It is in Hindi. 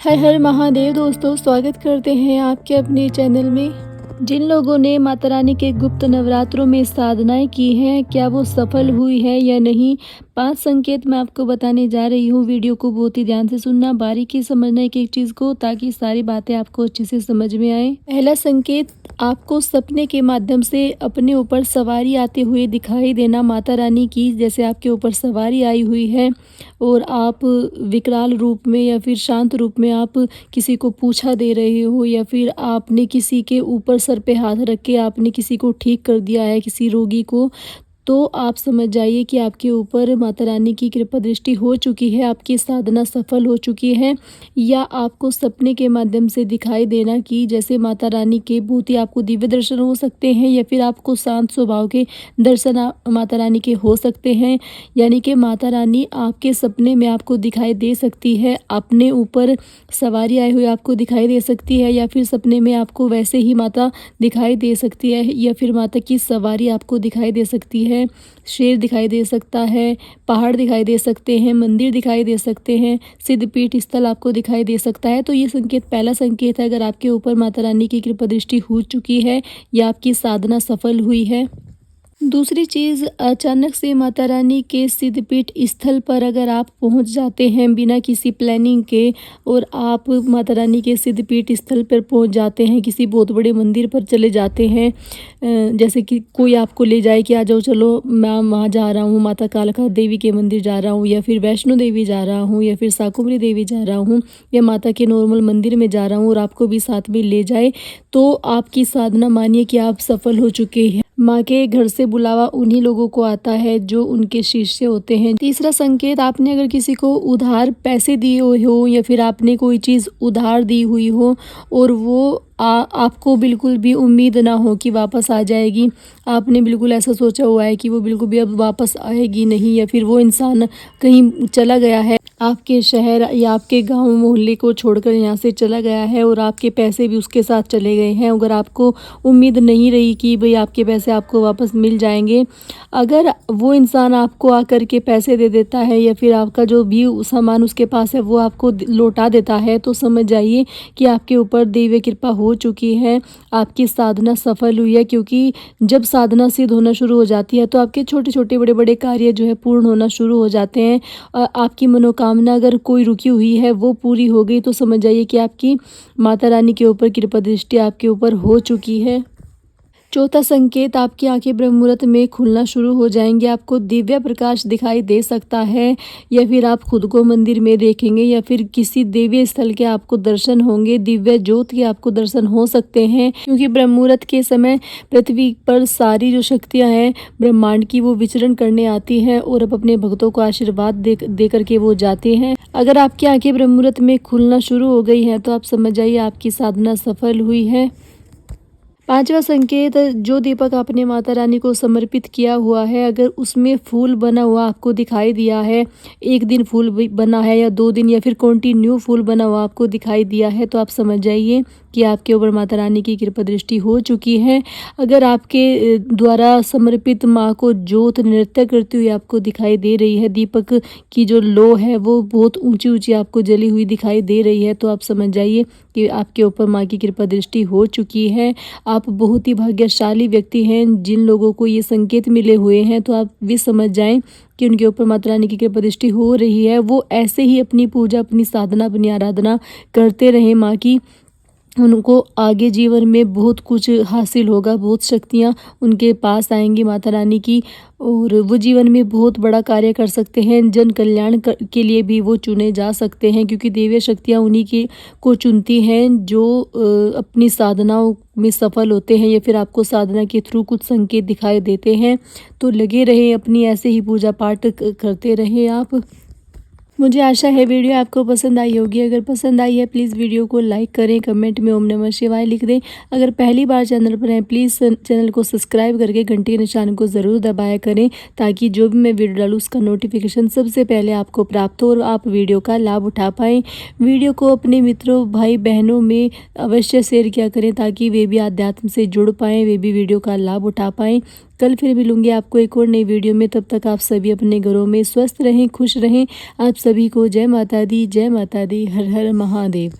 हर हर महादेव दोस्तों, स्वागत करते हैं आपके अपने चैनल में। जिन लोगों ने माता रानी के गुप्त नवरात्रों में साधनाएं की हैं, क्या वो सफल हुई है या नहीं? 5 संकेत मैं आपको बताने जा रही हूँ। वीडियो को बहुत ही ध्यान से सुनना, बारीकी समझना एक एक चीज़ को, ताकि सारी बातें आपको अच्छे से समझ में आए। पहला संकेत, आपको सपने के माध्यम से अपने ऊपर सवारी आते हुए दिखाई देना माता रानी की। जैसे आपके ऊपर सवारी आई हुई है और आप विकराल रूप में या फिर शांत रूप में आप किसी को पूछा दे रहे हो, या फिर आपने किसी के ऊपर सर पे हाथ रख के आपने किसी को ठीक कर दिया है, किसी रोगी को, तो आप समझ जाइए कि आपके ऊपर माता रानी की कृपा दृष्टि हो चुकी है, आपकी साधना सफल हो चुकी है। या आपको सपने के माध्यम से दिखाई देना कि जैसे माता रानी के बहुत ही आपको दिव्य दर्शन हो सकते हैं, या फिर आपको शांत स्वभाव के दर्शन माता रानी के हो सकते हैं। यानी कि माता रानी आपके सपने में आपको दिखाई दे सकती है, अपने ऊपर सवारी आए हुए आपको दिखाई दे सकती है, या फिर सपने में आपको वैसे ही माता दिखाई दे सकती है, या फिर माता की सवारी आपको दिखाई दे सकती है। शेर दिखाई दे सकता है, पहाड़ दिखाई दे सकते हैं, मंदिर दिखाई दे सकते हैं, सिद्धपीठ स्थल आपको दिखाई दे सकता है। तो ये संकेत, पहला संकेत है अगर आपके ऊपर माता रानी की कृपा दृष्टि हो चुकी है या आपकी साधना सफल हुई है। दूसरी चीज़, अचानक से माता रानी के सिद्धपीठ स्थल पर अगर आप पहुंच जाते हैं बिना किसी प्लानिंग के, और आप माता रानी के सिद्धपीठ स्थल पर पहुंच जाते हैं, किसी बहुत बड़े मंदिर पर चले जाते हैं, जैसे कि कोई आपको ले जाए कि आ जाओ चलो मैं वहाँ जा रहा हूँ, माता कालका देवी के मंदिर जा रहा हूँ, या फिर वैष्णो देवी जा रहा हूँ, या फिर शाकुंभरी देवी जा रहा हूँ, या माता के नॉर्मल मंदिर में जा रहा हूँ, और आपको भी साथ में ले जाए, तो आपकी साधना मानिए कि आप सफल हो चुके हैं। माँ के घर से बुलावा उन्हीं लोगों को आता है जो उनके शिष्य होते हैं। तीसरा संकेत, आपने अगर किसी को उधार पैसे दिए हुए हो, या फिर आपने कोई चीज़ उधार दी हुई हो और वो आपको बिल्कुल भी उम्मीद ना हो कि वापस आ जाएगी, आपने बिल्कुल ऐसा सोचा हुआ है कि वो बिल्कुल भी अब वापस आएगी नहीं, या फिर वो इंसान कहीं चला गया है, आपके शहर या आपके गांव मोहल्ले को छोड़कर यहाँ से चला गया है, और आपके पैसे भी उसके साथ चले गए हैं। अगर आपको उम्मीद नहीं रही कि भाई आपके पैसे आपको वापस मिल जाएंगे, अगर वो इंसान आपको आकर के पैसे दे देता है, या फिर आपका जो भी सामान उसके पास है वो आपको लौटा देता है, तो समझ जाइए कि आपके ऊपर दैवीय कृपा हो चुकी है, आपकी साधना सफल हुई है। क्योंकि जब साधना सिद्ध होना शुरू हो जाती है तो आपके छोटे छोटे बड़े बड़े कार्य जो है पूर्ण होना शुरू हो जाते हैं। आपकी मनोकामना अगर कोई रुकी हुई है वो पूरी हो गई, तो समझ जाइए कि आपकी माता रानी के ऊपर कृपा दृष्टि आपके ऊपर हो चुकी है। चौथा संकेत, आपकी आंखें ब्रह्म मुहूर्त में खुलना शुरू हो जाएंगी, आपको दिव्य प्रकाश दिखाई दे सकता है, या फिर आप खुद को मंदिर में देखेंगे, या फिर किसी दिव्य स्थल के आपको दर्शन होंगे, दिव्य ज्योत के आपको दर्शन हो सकते हैं। क्योंकि ब्रह्म मुहूर्त के समय पृथ्वी पर सारी जो शक्तियाँ हैं ब्रह्मांड की, वो विचरण करने आती हैं और अब अपने भक्तों को आशीर्वाद दे करके वो जाते हैं। अगर आपकी आंखें ब्रह्म मुहूर्त में खुलना शुरू हो गई हैं तो आप समझ जाइए आपकी साधना सफल हुई है। पांचवा संकेत, जो दीपक आपने माता रानी को समर्पित किया हुआ है, अगर उसमें फूल बना हुआ आपको दिखाई दिया है, एक दिन फूल बना है या 2 दिन, या फिर कंटिन्यू फूल बना हुआ आपको दिखाई दिया है, तो आप समझ जाइए कि आपके ऊपर माता रानी की कृपा दृष्टि हो चुकी है। अगर आपके द्वारा समर्पित माँ को ज्योत नृत्य करती हुई आपको दिखाई दे रही है, दीपक की जो लो है वो बहुत ऊंची ऊंची आपको जली हुई दिखाई दे रही है, तो आप समझ जाइए कि आपके ऊपर माँ की कृपा दृष्टि हो चुकी है। आप बहुत ही भाग्यशाली व्यक्ति हैं। जिन लोगों को ये संकेत मिले हुए हैं, तो आप भी समझ जाएं कि उनके ऊपर माता रानी की कृपा दृष्टि हो रही है। वो ऐसे ही अपनी पूजा, अपनी साधना, अपनी आराधना करते रहें माँ की, उनको आगे जीवन में बहुत कुछ हासिल होगा, बहुत शक्तियाँ उनके पास आएंगी माता रानी की, और वो जीवन में बहुत बड़ा कार्य कर सकते हैं। जन कल्याण के लिए भी वो चुने जा सकते हैं, क्योंकि दैवीय शक्तियाँ उन्हीं की को चुनती हैं जो अपनी साधनाओं में सफल होते हैं, या फिर आपको साधना के थ्रू कुछ संकेत दिखाई देते हैं। तो लगे रहे अपनी ऐसे ही पूजा पाठ करते रहें आप। मुझे आशा है वीडियो आपको पसंद आई होगी। अगर पसंद आई है प्लीज़ वीडियो को लाइक करें, कमेंट में ओम नमः शिवाय लिख दें। अगर पहली बार चैनल पर हैं प्लीज़ चैनल को सब्सक्राइब करके घंटी के निशान को ज़रूर दबाया करें, ताकि जो भी मैं वीडियो डालूँ उसका नोटिफिकेशन सबसे पहले आपको प्राप्त हो और आप वीडियो का लाभ उठा पाएँ। वीडियो को अपने मित्रों, भाई बहनों में अवश्य शेयर किया करें, ताकि वे भी आध्यात्म से जुड़ पाएँ, वे भी वीडियो का लाभ उठा पाएँ। कल फिर मिलूंगी आपको एक और नई वीडियो में। तब तक आप सभी अपने घरों में स्वस्थ रहें, खुश रहें। आप सभी को जय माता दी, जय माता दी, हर हर महादेव।